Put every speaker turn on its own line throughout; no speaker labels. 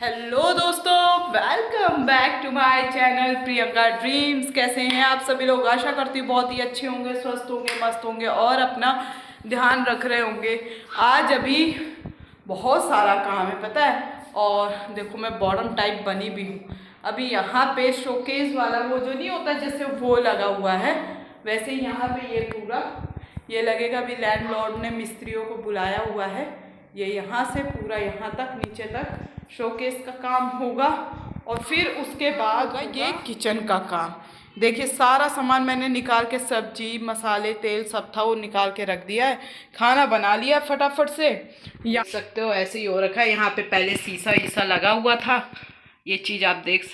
Hello दोस्तों, welcome back to my channel Priyanka dreams. कैसे हैं आप सभी लोग? आशा करती हूँ बहुत ही अच्छे होंगे, स्वस्थ होंगे, मस्त होंगे और अपना ध्यान रख रहे होंगे। आज अभी बहुत सारा काम है पता है। और देखो मैं बॉटम टाइप बनी भी हूँ। अभी यहाँ पे शोकेस वाला वो जो नहीं होता जैसे वो लगा हुआ है, वैसे ही यहाँ पे ये पूरा ये लगेगा। अभी लैंडलॉर्ड ने मिस्त्रियों को बुलाया हुआ है। ये यहाँ से पूरा यहाँ तक नीचे तक शोकेस का काम होगा और फिर उसके बाद ये किचन का काम। देखिए सारा सामान मैंने निकाल के, सब्जी मसाले तेल सब था वो निकाल के रख दिया है। खाना बना लिया फटाफट से। या सकते हो ऐसे ही हो रखा है। यहाँ पे पहले शीशा ईसा लगा हुआ था, ये चीज़ आप देख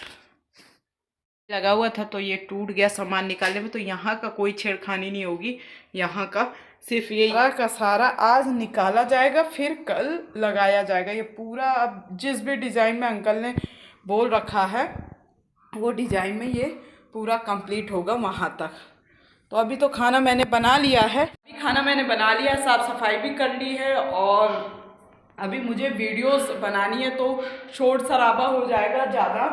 लगा हुआ था तो ये टूट गया सामान निकालने में। तो यहाँ का कोई छेड़खानी नहीं होगी, यहाँ का सिर्फ ये का सारा आज निकाला जाएगा, फिर कल लगाया जाएगा। ये पूरा अब जिस भी डिज़ाइन में अंकल ने बोल रखा है वो डिज़ाइन में ये पूरा कंप्लीट होगा वहाँ तक। तो अभी तो खाना मैंने बना लिया है, साफ़ सफाई भी कर ली है और अभी मुझे वीडियोस बनानी है तो शोर शराबा हो जाएगा ज़्यादा।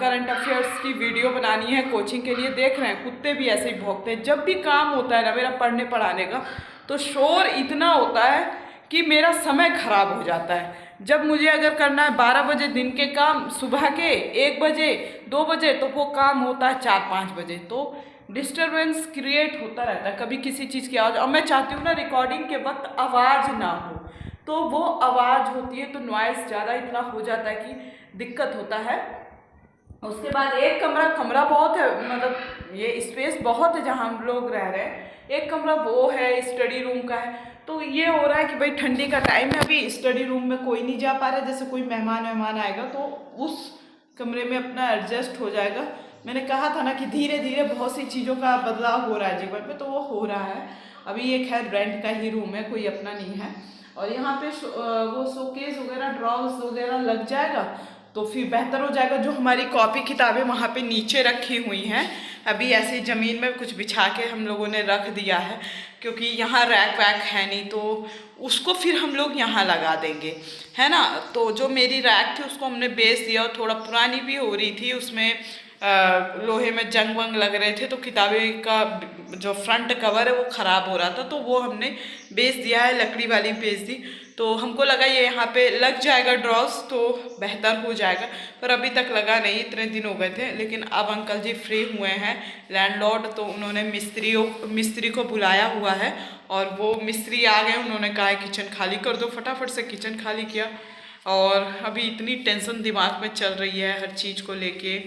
करंट अफेयर्स की वीडियो बनानी है, कोचिंग के लिए। देख रहे हैं कुत्ते भी ऐसे ही भौंकते हैं। जब भी काम होता है ना मेरा पढ़ने पढ़ाने का, तो शोर इतना होता है कि मेरा समय खराब हो जाता है। जब मुझे अगर करना है 12 बजे दिन के काम, सुबह के 1 बजे 2 बजे, तो वो काम होता है 4-5 बजे। तो डिस्टर्बेंस क्रिएट होता रहता है कभी किसी चीज़ की आवाज़। और मैं चाहती हूँ ना रिकॉर्डिंग के वक्त आवाज़ ना हो, तो वो आवाज़ होती है तो नॉइज़ ज़्यादा इतना हो जाता है कि दिक्कत होता है। उसके बाद एक कमरा बहुत है, मतलब ये स्पेस बहुत है जहाँ हम लोग रह रहे हैं। एक कमरा वो है, स्टडी रूम का है। तो ये हो रहा है कि भाई ठंडी का टाइम है, अभी स्टडी रूम में कोई नहीं जा पा रहा है। जैसे कोई मेहमान आएगा तो उस कमरे में अपना एडजस्ट हो जाएगा। मैंने कहा था ना कि धीरे धीरे बहुत सी चीज़ों का बदलाव हो रहा है जीवन में, तो वो हो रहा है। अभी ये खैर रेंट का ही रूम है, कोई अपना नहीं है। और यहाँ पे वो शोकेस वगैरह ड्रॉर्स वगैरह लग जाएगा तो फिर बेहतर हो जाएगा। जो हमारी कॉपी किताबें वहाँ पे नीचे रखी हुई हैं, अभी ऐसे ज़मीन में कुछ बिछा के हम लोगों ने रख दिया है, क्योंकि यहाँ रैक वैक है नहीं, तो उसको फिर हम लोग यहाँ लगा देंगे, है ना। तो जो मेरी रैक थी उसको हमने बेच दिया और थोड़ा पुरानी भी हो रही थी, उसमें लोहे में जंग वंग लग रहे थे, तो किताबें का जो फ्रंट कवर है वो ख़राब हो रहा था, तो वो हमने बेच दिया है, लकड़ी वाली बेच दी। तो हमको लगा ये यहाँ पे लग जाएगा ड्रॉस तो बेहतर हो जाएगा, पर अभी तक लगा नहीं, इतने दिन हो गए थे। लेकिन अब अंकल जी फ्री हुए हैं लैंडलॉर्ड, तो उन्होंने मिस्त्री को बुलाया हुआ है और वो मिस्त्री आ गए। उन्होंने कहा किचन खाली कर दो, फटाफट से किचन खाली किया। और अभी इतनी टेंशन दिमाग में चल रही है हर चीज़ को लेके,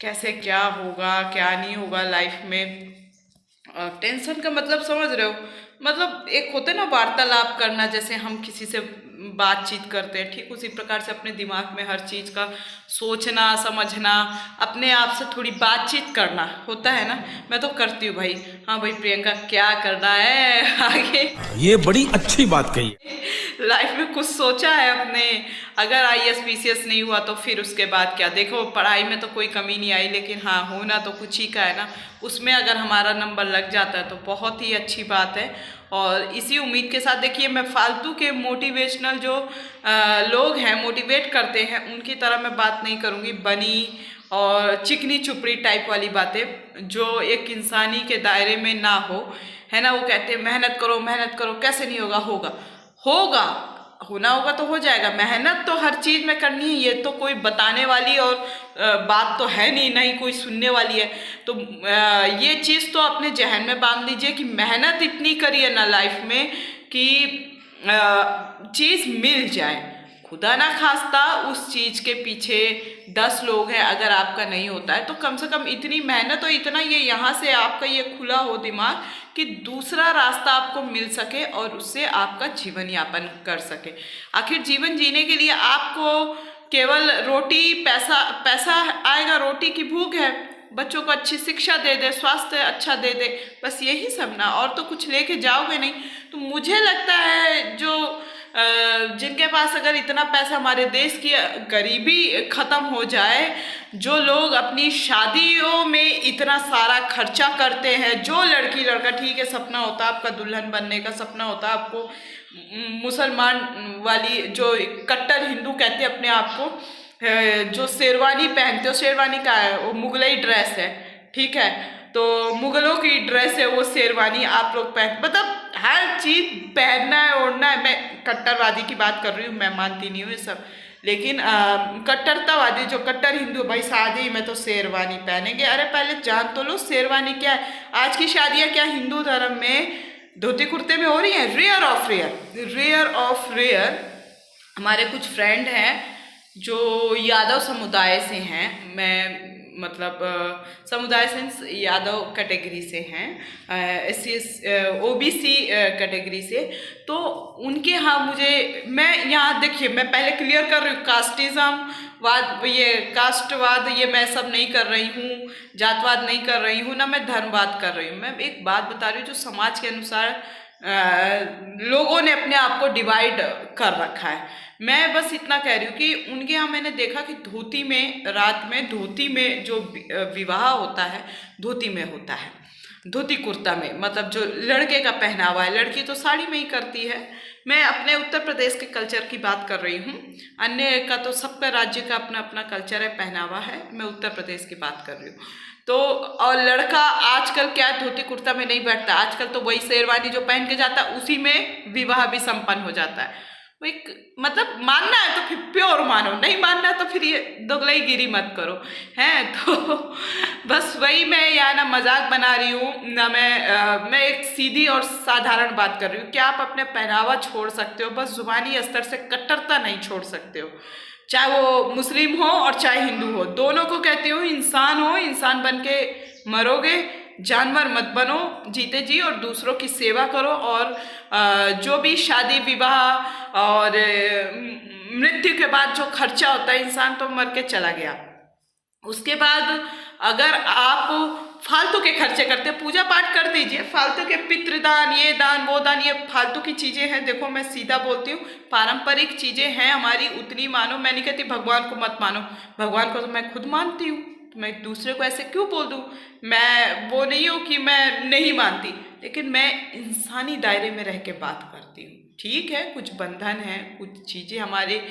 कैसे क्या होगा क्या नहीं होगा लाइफ में। टेंशन का मतलब समझ रहे हो, मतलब एक होता है ना वार्तालाप करना, जैसे हम किसी से बातचीत करते हैं, ठीक उसी प्रकार से अपने दिमाग में हर चीज़ का सोचना समझना, अपने आप से थोड़ी बातचीत करना होता है ना। मैं तो करती हूँ भाई। हाँ भाई प्रियंका क्या करना है आगे,
ये बड़ी अच्छी बात कही
लाइफ में कुछ सोचा है अपने? अगर IAS PCS नहीं हुआ तो फिर उसके बाद क्या? देखो पढ़ाई में तो कोई कमी नहीं आई, लेकिन हाँ होना तो कुछ ही का है ना। उसमें अगर हमारा नंबर लग जाता है तो बहुत ही अच्छी बात है। और इसी उम्मीद के साथ देखिए, मैं फालतू के मोटिवेशनल जो लोग हैं मोटिवेट करते हैं उनकी तरह मैं बात नहीं करूँगी, बनी और चिकनी चुपड़ी टाइप वाली बातें जो एक इंसानी के दायरे में ना हो, है ना। वो कहते हैं मेहनत करो, कैसे नहीं होगा? होगा, होना होगा तो हो जाएगा। मेहनत तो हर चीज़ में करनी है, ये तो कोई बताने वाली और बात तो है नहीं, नहीं कोई सुनने वाली है। तो ये चीज़ तो अपने जहन में बांध लीजिए कि मेहनत इतनी करिए ना लाइफ में कि चीज़ मिल जाए। खुदा ना खास्ता उस चीज़ के पीछे 10 लोग हैं, अगर आपका नहीं होता है तो कम से कम इतनी मेहनत और इतना ये यहाँ से आपका ये खुला हो दिमाग कि दूसरा रास्ता आपको मिल सके और उससे आपका जीवन यापन कर सके। आखिर जीवन जीने के लिए आपको केवल रोटी पैसा आएगा, रोटी की भूख है, बच्चों को अच्छी शिक्षा दे दे, स्वास्थ्य अच्छा दे दे, बस यही सब ना, और तो कुछ लेके जाओगे नहीं। तो मुझे लगता है जो जिनके पास अगर इतना पैसा, हमारे देश की गरीबी खत्म हो जाए, जो लोग अपनी शादियों में इतना सारा खर्चा करते हैं, जो लड़की लड़का ठीक है सपना होता है आपका दुल्हन बनने का, सपना होता है आपको मुसलमान वाली जो कट्टर हिंदू कहते हैं अपने आप को, जो शेरवानी पहनते हो, शेरवानी का है वो मुगलई ड्रेस है, ठीक है। तो मुगलों की ड्रेस है वो शेरवानी, आप लोग पहन, मतलब हर चीज पहनना है, ओढ़ना है। मैं कट्टरवादी की बात कर रही हूँ, मैं मानती नहीं हूँ ये सब, लेकिन कट्टरतावादी जो कट्टर हिंदू, भाई शादी में तो शेरवानी पहनेंगे। अरे पहले जान तो लो शेरवानी क्या है। आज की शादियां क्या हिंदू धर्म में धोती कुर्ते में हो रही है? Rare of rare, rare of rare. हमारे कुछ फ्रेंड हैं जो यादव समुदाय से हैं, मैं मतलब समुदाय से यादव कैटेगरी से हैं, SC OBC कैटेगरी से। तो उनके यहाँ मुझे, मैं यहाँ देखिए मैं पहले क्लियर कर रही हूँ, कास्टिज्म वाद, ये कास्टवाद, ये मैं सब नहीं कर रही हूँ, जातवाद नहीं कर रही हूँ, ना मैं धर्मवाद कर रही हूँ। मैं एक बात बता रही हूँ जो समाज के अनुसार लोगों ने अपने आप को डिवाइड कर रखा है। मैं बस इतना कह रही हूँ कि उनके यहाँ मैंने देखा कि धोती में, रात में धोती में जो विवाह होता है धोती में होता है, धोती कुर्ता में, मतलब जो लड़के का पहनावा है। लड़की तो साड़ी में ही करती है। मैं अपने उत्तर प्रदेश के कल्चर की बात कर रही हूँ, अन्य का तो सबका राज्य का अपना अपना कल्चर है, पहनावा है। मैं उत्तर प्रदेश की बात कर रही हूँ। तो और लड़का आजकल क्या धोती कुर्ता में नहीं बैठता, आजकल तो वही शेरवानी जो पहन के जाता है उसी में विवाह भी संपन्न हो जाता है। वो एक मतलब मानना है तो फिर प्योर मानो, नहीं मानना है तो फिर ये दोगलाई गिरी मत करो, हैं। तो बस वही, मैं यहाँ ना मजाक बना रही हूँ ना, मैं एक सीधी और साधारण बात कर रही हूँ कि आप अपने पहनावा छोड़ सकते हो, बस जुबानी स्तर से कट्टरता नहीं छोड़ सकते हो। चाहे वो मुस्लिम हो और चाहे हिंदू हो, दोनों को कहती हूँ इंसान हो, इंसान बन के मरोगे, जानवर मत बनो, जीते जी और दूसरों की सेवा करो। और जो भी शादी विवाह और मृत्यु के बाद जो खर्चा होता है, इंसान तो मर के चला गया, उसके बाद अगर आप फालतू के खर्चे करते, पूजा पाठ कर दीजिए, फालतू के पितृदान, ये दान वो दान, ये फालतू की चीजें हैं। देखो मैं सीधा बोलती हूँ, पारंपरिक चीजें हैं हमारी, उतनी मानो। मैं नहीं कहती भगवान को मत मानो, भगवान को तो मैं खुद मानती हूँ, तो मैं दूसरे को ऐसे क्यों बोल दूँ। मैं वो नहीं हूँ कि मैं नहीं मानती, लेकिन मैं इंसानी दायरे में रह के बात करती हूँ। ठीक है, कुछ बंधन है, कुछ चीज़ें हमारे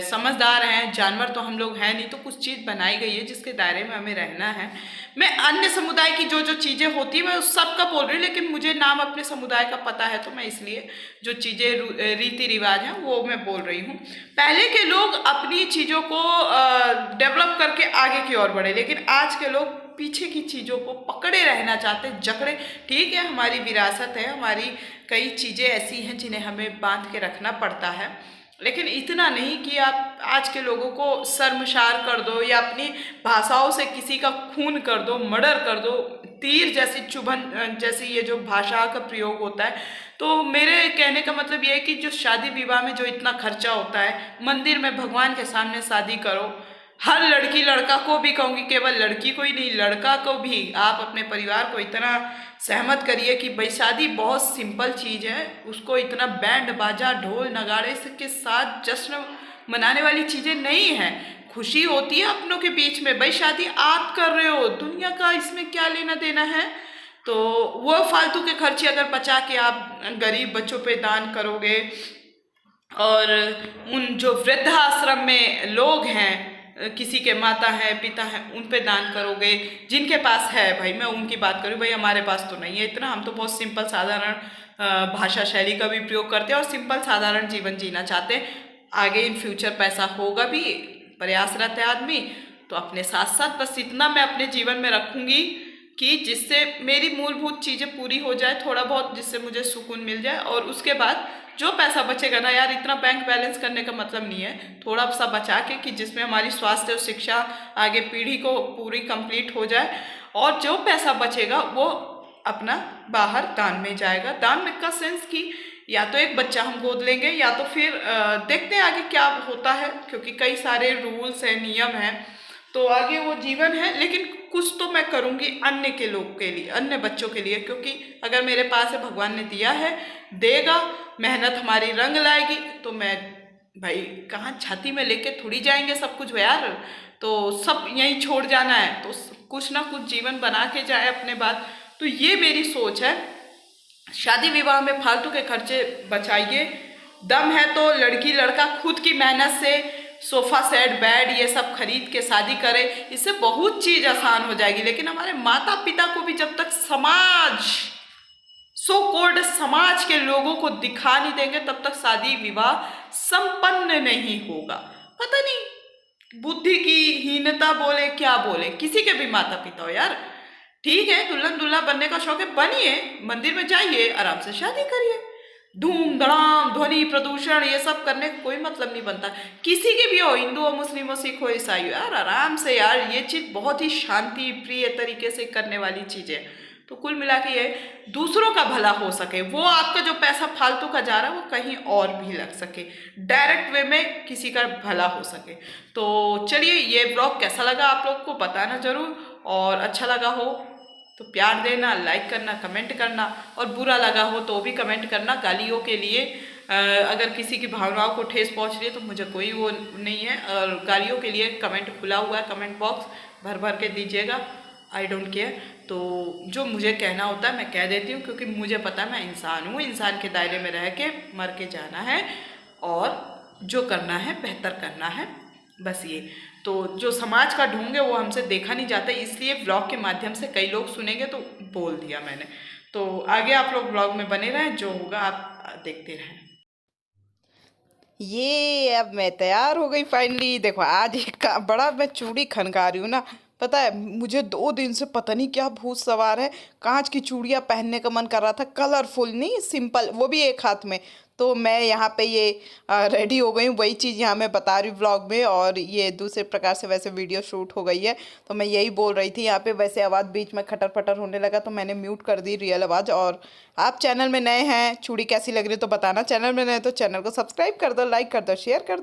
समझदार हैं, जानवर तो हम लोग हैं नहीं, तो कुछ चीज़ बनाई गई है जिसके दायरे में हमें रहना है। मैं अन्य समुदाय की जो जो चीज़ें होती है मैं उस सब का बोल रही हूँ, लेकिन मुझे नाम अपने समुदाय का पता है, तो मैं इसलिए जो चीज़ें रीति रिवाज हैं वो मैं बोल रही हूँ। पहले के लोग अपनी चीज़ों को डेवलप करके आगे की ओर बढ़े, लेकिन आज के लोग पीछे की चीज़ों को पकड़े रहना चाहते हैं, जकड़े। ठीक है, हमारी विरासत है, हमारी कई चीज़ें ऐसी हैं जिन्हें हमें बांध के रखना पड़ता है, लेकिन इतना नहीं कि आप आज के लोगों को शर्मसार कर दो या अपनी भाषाओं से किसी का खून कर दो, मर्डर कर दो, तीर जैसी चुभन जैसी ये जो भाषा का प्रयोग होता है। तो मेरे कहने का मतलब ये है कि जो शादी विवाह में जो इतना खर्चा होता है, मंदिर में भगवान के सामने शादी करो। हर लड़की लड़का को भी कहूँगी, केवल लड़की को ही नहीं, लड़का को भी आप अपने परिवार को इतना सहमत करिए कि भाई शादी बहुत सिंपल चीज़ है, उसको इतना बैंड बाजा ढोल नगाड़े के साथ जश्न मनाने वाली चीज़ें नहीं हैं। खुशी होती है अपनों के बीच में, भाई शादी आप कर रहे हो, दुनिया का इसमें क्या लेना देना है। तो वो फालतू के खर्चे अगर बचा के आप गरीब बच्चों पे दान करोगे, और उन जो वृद्धाश्रम में लोग हैं, किसी के माता है पिता है, उन पे दान करोगे, जिनके पास है, भाई मैं उनकी बात करूँ, भाई हमारे पास तो नहीं है इतना, हम तो बहुत सिंपल साधारण भाषा शैली का भी प्रयोग करते हैं और सिंपल साधारण जीवन जीना चाहते हैं। आगे इन फ्यूचर पैसा होगा भी, प्रयासरत है आदमी, तो अपने साथ साथ बस इतना मैं अपने जीवन में रखूँगी कि जिससे मेरी मूलभूत चीज़ें पूरी हो जाए, थोड़ा बहुत जिससे मुझे सुकून मिल जाए। और उसके बाद जो पैसा बचेगा ना यार, इतना बैंक बैलेंस करने का मतलब नहीं है, थोड़ा सा बचा के कि जिसमें हमारी स्वास्थ्य और शिक्षा आगे पीढ़ी को पूरी कंप्लीट हो जाए, और जो पैसा बचेगा वो अपना बाहर दान में जाएगा। दान में का सेंस कि या तो एक बच्चा हम गोद लेंगे, या तो फिर देखते हैं आगे क्या होता है, क्योंकि कई सारे रूल्स हैं, नियम हैं, तो आगे वो जीवन है। लेकिन कुछ तो मैं करूँगी अन्य के लोग के लिए, अन्य बच्चों के लिए, क्योंकि अगर मेरे पास है, भगवान ने दिया है, देगा, मेहनत हमारी रंग लाएगी, तो मैं भाई कहाँ छाती में लेके थोड़ी जाएंगे सब कुछ यार, तो सब यहीं छोड़ जाना है, तो कुछ ना कुछ जीवन बना के जाए अपने बाद। तो ये मेरी सोच है। शादी विवाह में फालतू के खर्चे बचाइए, दम है तो लड़की लड़का खुद की मेहनत से सोफ़ा सेट, बेड ये सब खरीद के शादी करें, इससे बहुत चीज़ आसान हो जाएगी। लेकिन हमारे माता पिता को भी जब तक समाज, सो कॉल्ड समाज के लोगों को दिखा नहीं देंगे, तब तक शादी विवाह संपन्न नहीं होगा। पता नहीं बुद्धि की हीनता बोले क्या बोले, किसी के भी माता पिता हो यार, ठीक है, दुल्हन दूल्हा बनने का शौक है, बनिए, मंदिर में जाइए, आराम से शादी करिए। धूम धड़ाम ध्वनि प्रदूषण ये सब करने का कोई मतलब नहीं बनता। किसी के भी हो, हिंदू हो, मुस्लिम हो, सिख हो, ईसाई हो, यार आराम से यार, ये चीज़ बहुत ही शांति प्रिय तरीके से करने वाली चीज़ है। तो कुल मिला के ये दूसरों का भला हो सके, वो आपका जो पैसा फालतू का जा रहा है वो कहीं और भी लग सके, डायरेक्ट वे में किसी का भला हो सके। तो चलिए, ये ब्लॉग कैसा लगा आप लोग को बताना जरूर, और अच्छा लगा हो तो प्यार देना, लाइक करना, कमेंट करना, और बुरा लगा हो तो भी कमेंट करना। गालियों के लिए अगर किसी की भावनाओं को ठेस पहुंच रही है तो मुझे कोई वो नहीं है, और गालियों के लिए कमेंट खुला हुआ है, कमेंट बॉक्स भर भर के दीजिएगा, आई डोंट केयर। तो जो मुझे कहना होता है मैं कह देती हूँ, क्योंकि मुझे पता है मैं इंसान हूँ, इंसान के दायरे में रह के मर के जाना है, और जो करना है बेहतर करना है, बस ये। तो जो समाज का ढोंग है वो हमसे देखा नहीं जाता, इसलिए ब्लॉग के माध्यम से कई लोग सुनेंगे तो बोल दिया मैंने। तो आगे आप लोग ब्लॉग में बने रहें, जो होगा आप देखते रहें। ये अब मैं तैयार हो गई फाइनली। देखो आज एक बड़ा मैं चूड़ी खनका रही हूँ ना, पता है मुझे 2 दिन से पता नहीं क्या भूत सवार है, कांच की चूड़ियाँ पहनने का मन कर रहा था, कलरफुल नहीं सिंपल, वो भी एक हाथ में। तो मैं यहाँ पे ये रेडी हो गई हूँ, वही चीज़ यहाँ मैं बता रही हूँ व्लॉग में, और ये दूसरे प्रकार से वैसे वीडियो शूट हो गई है। तो मैं यही बोल रही थी यहाँ पे, वैसे आवाज़ बीच में खटर पटर होने लगा तो मैंने म्यूट कर दी रियल आवाज़। और आप चैनल में नए हैं, चूड़ी कैसी लग रही है तो बताना, चैनल में नए तो चैनल को सब्सक्राइब कर दो, लाइक कर दो, शेयर कर दो।